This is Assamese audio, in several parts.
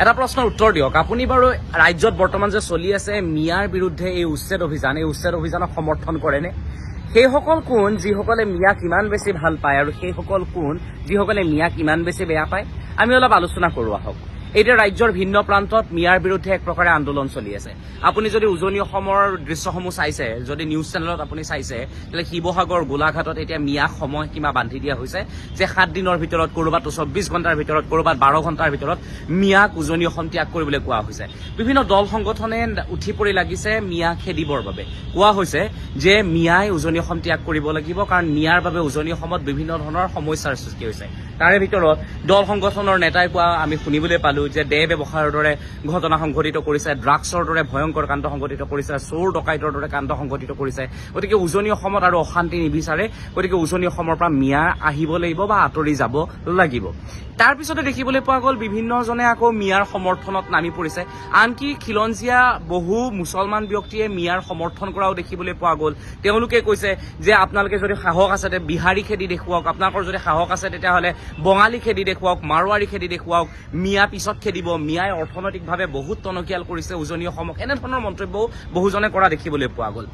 এটা প্ৰশ্নৰ উত্তৰ দিয়ক আপুনি বাৰু ৰাজ্যত বৰ্তমান যে চলি আছে মিয়াৰ বিৰুদ্ধে এই উচ্ছেদ অভিযানক সমৰ্থন কৰেনে সেইসকল কোন যিসকলে মিয়াক ইমান বেছি ভাল পায় আৰু সেইসকল কোন যিসকলে মিয়াক ইমান বেছি বেয়া পায় আমি অলপ আলোচনা কৰো আহক এতিয়া ৰাজ্যৰ ভিন্ন প্ৰান্তত মিয়াৰ বিৰুদ্ধে এক প্ৰকাৰে আন্দোলন চলি আছে আপুনি যদি উজনি অসমৰ দৃশ্যসমূহ চাইছে যদি নিউজ চেনেলত আপুনি চাইছে তেলে শিৱসাগৰ গোলাঘাটত এতিয়া মিয়াক সময় কিমা বান্ধি দিয়া হৈছে যে 7 দিনৰ ভিতৰত কৰবাত 24 ঘণ্টাৰ ভিতৰত কৰবাত 12 ঘণ্টাৰ ভিতৰত মিয়াক উজনি অসম ত্যাগ কৰিবলৈ কোৱা হৈছে বিভিন্ন দল সংগঠনে উঠি পৰি লাগিছে মিয়া খেদিবৰ বাবে কোৱা হৈছে যে মিয়াই উজনি অসম ত্যাগ কৰিব লাগিব কাৰণ মিয়াৰ বাবে উজনি অসমত বিভিন্ন ধৰণৰ সমস্যাৰ সৃষ্টি হৈছে তাৰে ভিতৰত দল সংগঠনৰ নেতাই কোৱা আমি শুনিবলৈ পালো যে দেহ ব্যৱসায়ৰ দৰে ঘটনা সংঘটিত কৰিছে ড্ৰাগছৰ দৰে ভয়ংকৰ কাণ্ড সংঘটিত কৰিছে চোৰ ডকাইতৰ দৰে কাণ্ড সংঘটিত কৰিছে গতিকে উজনি অসমত আৰু অশান্তি নিবিচাৰে গতিকে উজনি অসমৰ পৰা মিয়া আহিব লাগিব বা আঁতৰি যাব লাগিব তাৰ পিছতে দেখিবলৈ পোৱা গ'ল বিভিন্নজনে আকৌ মিয়াৰ সমৰ্থনত নামি পৰিছে আনকি খিলঞ্জীয়া বহু মুছলমান ব্যক্তিয়ে মিয়াৰ সমৰ্থন কৰাও দেখিবলৈ পোৱা গ'ল তেওঁলোকে কৈছে যে আপোনালোকে যদি সাহস আছে তে বিহাৰী খেদি দেখুৱাওক আপোনালোকৰ যদি সাহস আছে তেতিয়াহ'লে বঙালী খেদি দেখুৱাওক মাৰোৱাৰী খেদি দেখুৱাওক মিয়া পিছত খেদিব মিয়াই অৰ্থনৈতিকভাৱে বহুত টনকিয়াল কৰিছে উজনি অসমক এনেধৰণৰ মন্তব্যও বহুজনে কৰা দেখিবলৈ পোৱা গ'ল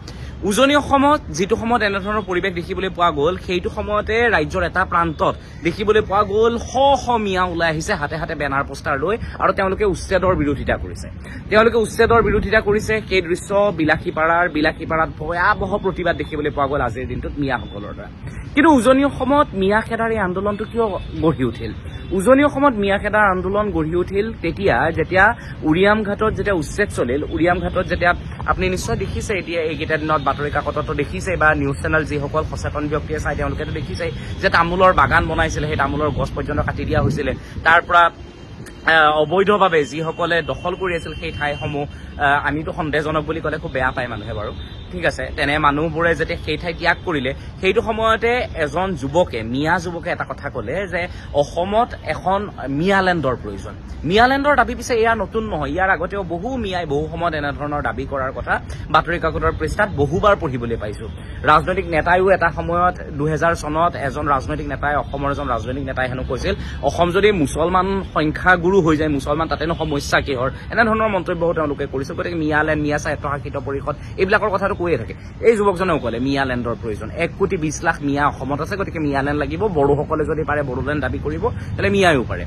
উজনি অসমত যিটো সময়ত এনেধৰণৰ পৰিৱেশ দেখিবলৈ পোৱা গ'ল সেইটো সময়তে ৰাজ্যৰ এটা প্ৰান্তত দেখিবলৈ পোৱা গ'ল শ মিয়া ওলাই আহিছে হাতে হাতে বেনাৰ পোষ্টাৰ লৈ আৰু তেওঁলোকে উচ্ছেদৰ বিৰোধিতা কৰিছে সেই দৃশ্য বিলাসীপাৰাত ভয়াৱহ প্ৰতিবাদ দেখিবলৈ পোৱা গ'ল আজিৰ দিনটোত মিয়াসকলৰ দ্বাৰা কিন্তু উজনি অসমত মিয়া খেদাৰ এই আন্দোলনটো কিয় গঢ়ি উঠিল উজনি অসমত মিয়া খেদাৰ আন্দোলন গঢ়ি উঠিল তেতিয়া যেতিয়া উৰিয়াম ঘাটত যেতিয়া উচ্ছেদ চলিল উৰিয়াম ঘাটত যেতিয়া আপুনি নিশ্চয় দেখিছে এতিয়া এইকেইটা দিনত বাতৰি কাকততো দেখিছে বা নিউজ চেনেল যিসকল সচেতন ব্যক্তিয়ে চাই তেওঁলোকেতো দেখিছে যে তামোলৰ বাগান বনাইছিলে সেই তামোলৰ গছ পৰ্যন্ত কাটি দিয়া হৈছিলে তাৰ পৰা অবৈধভাৱে যিসকলে দখল কৰি আছিল সেই ঠাইসমূহ আমিতো সন্দেহজনক বুলি ক'লে খুব বেয়া পায় মানুহে বাৰু ঠিক আছে তেনে মানুহবোৰে যেতিয়া সেই ঠাই ত্যাগ কৰিলে সেইটো সময়তে এজন মিয়া যুৱকে এটা কথা ক'লে যে অসমত এখন মিয়ালেণ্ডৰ প্ৰয়োজন মিয়ালেণ্ডৰ দাবী পিছে এয়া নতুন নহয় ইয়াৰ আগতেও বহু মিয়াই বহু সময়ত এনেধৰণৰ দাবী কৰাৰ কথা বাতৰি কাকতৰ পৃষ্ঠাত বহুবাৰ পঢ়িবলৈ পাইছো ৰাজনৈতিক নেতাইও এটা সময়ত 2000 চনত অসমৰ এজন ৰাজনৈতিক নেতাই হেনো কৈছিল অসম যদি মুছলমান সংখ্যাগুৰু হৈ যায় মুছলমান তাতেনো সমস্যা কিহৰ এনেধৰণৰ মন্তব্যও তেওঁলোকে কৰিছে গতিকে মিয়ালেণ্ড মিয়া স্বায়ত্তশাসিত পৰিষদ এইবিলাকৰ কথাটো কৈয়ে থাকে এই যুৱকজনেও ক'লে মিয়ালেণ্ডৰ প্ৰয়োজন 1,20 লাখ মিয়া অসমত আছে গতিকে মিয়ালেণ্ড লাগিব বড়োসকলে যদি পাৰে বড়োলেণ্ড দাবী কৰিব তেলে মিয়াইও পাৰে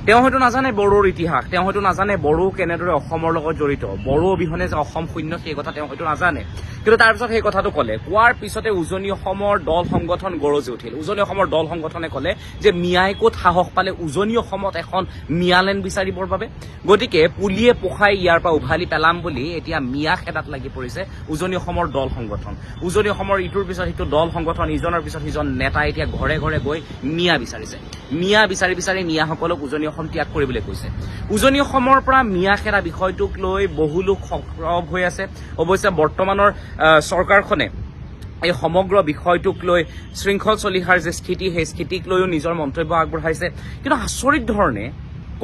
তেওঁ হয়তো নাজানে বড়োৰ ইতিহাস তেওঁ হয়তো নাজানে বড়ো কেনেদৰে অসমৰ লগত জড়িত বড়ো অবিহনে যে অসম শূন্য সেই কথা তেওঁ হয়তো নাজানে কিন্তু তাৰপিছত সেই কথাটো ক'লে কোৱাৰ পিছতে উজনি অসমৰ দল সংগঠন গৰজি উঠিল উজনি অসমৰ দল সংগঠনে ক'লে যে মিয়াই ক'ত সাহস পালে উজনি অসমত এখন মিয়ালেণ্ড বিচাৰিবৰ বাবে গতিকে পুলিয়ে পোখাই ইয়াৰ পৰা উভালি পেলাম বুলি এতিয়া মিয়া খেদাত লাগি পৰিছে উজনি অসমৰ দল সংগঠন উজনি অসমৰ ইটোৰ পিছত সিটো দল সংগঠন ইজনৰ পিছত সিজন নেতা এতিয়া ঘৰে ঘৰে গৈ মিয়া বিচাৰিছে মিয়া বিচাৰি মিয়াসকলক উজনি অসম ত্যাগ কৰিবলৈ কৈছে উজনি অসমৰ পৰা মিয়া খেদা বিষয়টোক লৈ বহু লোক সক্ৰিয় হৈ আছে অৱশ্যে বৰ্তমানৰ চৰকাৰখনে এই সমগ্ৰ বিষয়টোক লৈ শৃংখল চলিহাৰ যে স্থিতি সেই স্থিতিক লৈও নিজৰ মন্তব্য আগবঢ়াইছে কিন্তু আচৰিত ধৰণে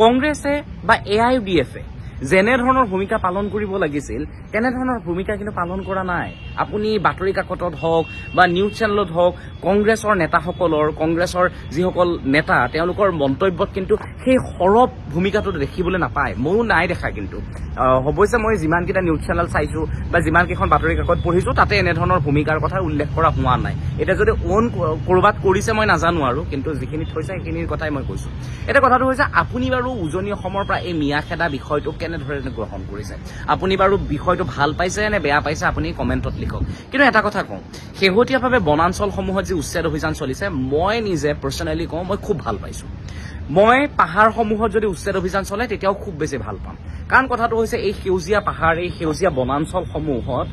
কংগ্ৰেছে বা AIUDF-এ যেনেধৰণৰ ভূমিকা পালন কৰিব লাগিছিল তেনেধৰণৰ ভূমিকা কিন্তু পালন কৰা নাই আপুনি বাতৰি কাকতত হওক বা নিউজ চেনেলত হওক কংগ্ৰেছৰ যিসকল নেতা তেওঁলোকৰ মন্তব্যত কিন্তু সেই সৰব ভূমিকাটো দেখিবলৈ নাপায় ময়ো নাই দেখা কিন্তু অৱশ্যে মই যিমানকেইটা নিউজ চেনেল চাইছো বা যিমানকেইখন বাতৰি কাকত পঢ়িছো তাতে এনেধৰণৰ ভূমিকাৰ কথা উল্লেখ কৰা হোৱা নাই এটা যদি কৰবাত কৰিছে মই নাজানো আৰু কিন্তু যিখিনি থৈছে সেইখিনিৰ কথাই মই কৈছো এটা কথাটো হৈছে আপুনি বাৰু উজনি অসমৰ পৰা এই মিয়া খেদা বিষয়টো কেনেধৰণে গ্ৰহণ কৰিছে আপুনি বাৰু বিষয়টো ভাল পাইছে নে বেয়া পাইছে আপুনি কমেণ্টত লিখক কিন্তু এটা কথা কওঁ শেহতীয়াভাৱে বনাঞ্চলসমূহত যি উচ্ছেদ অভিযান চলিছে মই নিজে পাৰ্চনেলি কওঁ মই খুব ভাল পাইছো মই পাহাৰসমূহত যদি উচ্ছেদ অভিযান চলে তেতিয়াও খুব বেছি ভাল পাম কাৰণ কথাটো হৈছে এই সেউজীয়া পাহাৰ এই সেউজীয়া বনাঞ্চলসমূহত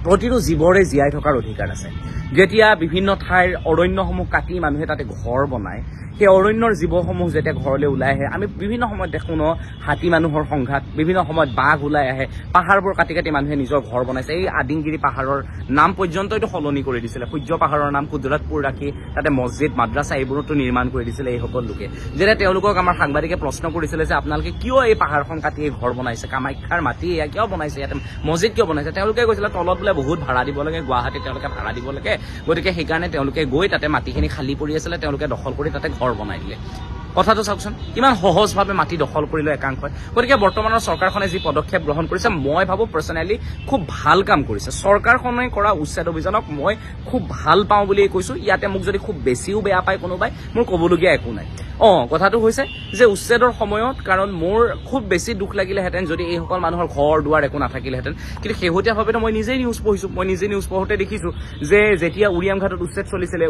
প্ৰতিটো জীৱৰে জীয়াই থকাৰ অধিকাৰ আছে যেতিয়া বিভিন্ন ঠাইৰ অৰণ্যসমূহ কাটি মানুহে তাতে ঘৰ বনায় সেই অৰণ্যৰ জীৱসমূহ যেতিয়া ঘৰলৈ ওলাই আহে আমি বিভিন্ন সময়ত দেখো ন হাতী মানুহৰ সংঘাত বিভিন্ন সময়ত বাঘ ওলাই আহে পাহাৰবোৰ কাটি কাটি মানুহে নিজৰ ঘৰ বনাইছে এই আদিংগিৰি পাহাৰৰ নাম পৰ্যন্ত এইটো সলনি কৰি দিছিলে সূৰ্য পাহাৰৰ নাম কুদৰতপুৰ ৰাখি তাতে মছজিদ মাদ্ৰাছা এইবোৰতো নিৰ্মাণ কৰি দিছিলে এইসকল লোকে যেতিয়া তেওঁলোকক আমাৰ সাংবাদিকে প্ৰশ্ন কৰিছিলে যে আপোনালোকে কিয় এই পাহাৰখন কাটি এই ঘৰ বনাইছে কামাখ্যাৰ মাটি এয়া কিয় বনাইছে ইয়াতে মছজিদ কিয় বনাইছে তেওঁলোকে কৈছিলে তলত বোলে বহুত ভাড়া দিব লাগে গুৱাহাটীত তেওঁলোকে ভাড়া দিব লাগে গতিকে সেইকাৰণে তেওঁলোকে গৈ তাতে মাটিখিনি খালী পৰি আছিলে তেওঁলোকে দখল কৰি তাতে ঘৰ বনাই দিলে কথাটো চাওকচোন ইমান সহজভাৱে মাটি দখল কৰিলে একাংশই গতিকে বৰ্তমানৰ চৰকাৰখনে যি পদক্ষেপ গ্ৰহণ কৰিছে মই ভাবো পাৰ্চনেলি খুব ভাল কাম কৰিছে চৰকাৰখনে কৰা উচ্ছেদ অভিযানক মই খুব ভাল পাওঁ বুলিয়ে কৈছো ইয়াতে মোক যদি খুব বেছিও বেয়া পায় কোনোবাই মোৰ ক'বলগীয়া একো নাই কথাটো হৈছে যে উচ্ছেদৰ সময়ত কাৰণ মোৰ খুব বেছি দুখ লাগিলেহেঁতেন যদি এইসকল মানুহৰ ঘৰ দুৱাৰ একো নাথাকিলেহেঁতেন কিন্তু শেহতীয়াভাৱেতো মই নিজেই নিউজ পঢ়িছো মই নিজে নিউজ পঢ়োতে দেখিছো যে যেতিয়া উৰিয়াম ঘাটত উচ্ছেদ চলিছিলে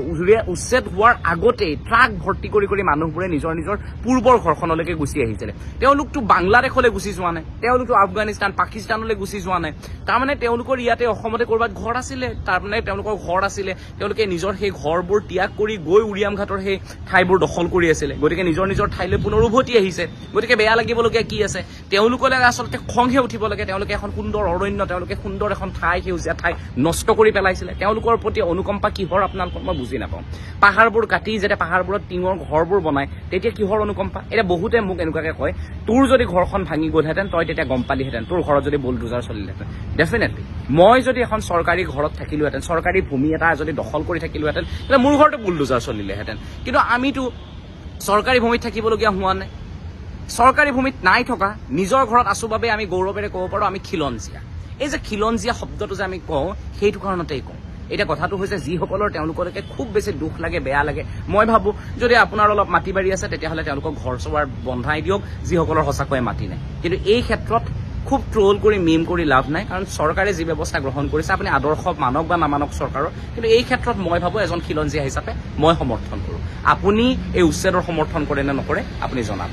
উচ্ছেদ হোৱাৰ আগতেই ট্ৰাক ভৰ্তি কৰি কৰি মানুহবোৰে নিজৰ নিজৰ পূৰ্বৰ ঘৰখনলৈকে গুচি আহিছিলে তেওঁলোকতো বাংলাদেশলৈ গুচি যোৱা নাই তেওঁলোকতো আফগানিস্তান পাকিস্তানলৈ গুচি যোৱা নাই তাৰমানে তেওঁলোকৰ ইয়াতে অসমতে ক'ৰবাত ঘৰ আছিলে তাৰমানে তেওঁলোকৰ ঘৰ আছিলে তেওঁলোকে নিজৰ সেই ঘৰবোৰ ত্যাগ কৰি গৈ উৰিয়াম ঘাটৰ সেই ঠাইবোৰ দখল কৰি আছিলে গতিকে নিজৰ নিজৰ ঠাইলৈ পুনৰ উভতি আহিছে গতিকে বেয়া লাগিবলগীয়া কি আছে তেওঁলোকলৈ আচলতে খংহে উঠিব লাগে তেওঁলোকে এখন সুন্দৰ অৰণ্য তেওঁলোকে সুন্দৰ এখন ঠাই সেউজীয়া ঠাই নষ্ট কৰি পেলাইছিলে তেওঁলোকৰ প্ৰতি অনুকম্পা কিহৰ আপোনালোকক মই বুজি নাপাওঁ পাহাৰবোৰ কাটি যেতিয়া পাহাৰবোৰত টিঙৰ ঘৰবোৰ বনায় তেতিয়া কিহৰ অনুকম্পা এতিয়া বহুতে মোক এনেকুৱাকে কয় তোৰ যদি ঘৰখন ভাঙি গ'লহেঁতেন তই তেতিয়া গম পালিহেঁতেন তোৰ ঘৰত যদি বুলডোজাৰ চলিলেহেঁতেন ডেফিনেটলি মই যদি এখন চৰকাৰী ঘৰত থাকিলোহেঁতেন চৰকাৰী ভূমি এটা যদি দখল কৰি থাকিলোহেঁতেন তেতিয়া মোৰ ঘৰতে বুলডোজাৰ চলিলেহেঁতেন কিন্তু আমিতো চৰকাৰী ভূমিত থাকিবলগীয়া হোৱা নাই চৰকাৰী ভূমিত নাই থকা নিজৰ ঘৰত আছো বাবে আমি গৌৰৱেৰে ক'ব পাৰো আমি খিলঞ্জীয়া এই যে খিলঞ্জীয়া শব্দটো যে আমি কওঁ সেইটো কাৰণতেই কওঁ এতিয়া কথাটো হৈছে যিসকলৰ তেওঁলোকলৈকে খুব বেছি দুখ লাগে বেয়া লাগে মই ভাবো যদি আপোনাৰ অলপ মাটি বাৰী আছে তেতিয়াহ'লে তেওঁলোকক ঘৰ চোৱাৰ বন্ধাই দিয়ক যিসকলৰ সঁচাকৈয়ে মাটি নাই কিন্তু এই ক্ষেত্ৰত খুব ট্ৰল কৰি মিম কৰি লাভ নাই কাৰণ চৰকাৰে যি ব্যৱস্থা গ্ৰহণ কৰিছে আপুনি আদৰ্শ মানক বা নামানক চৰকাৰৰ কিন্তু এই ক্ষেত্ৰত মই ভাবো এজন খিলঞ্জীয়া হিচাপে মই সমৰ্থন কৰোঁ আপুনি এই উচ্ছেদৰ সমৰ্থন কৰে নে নকৰে আপুনি জনাব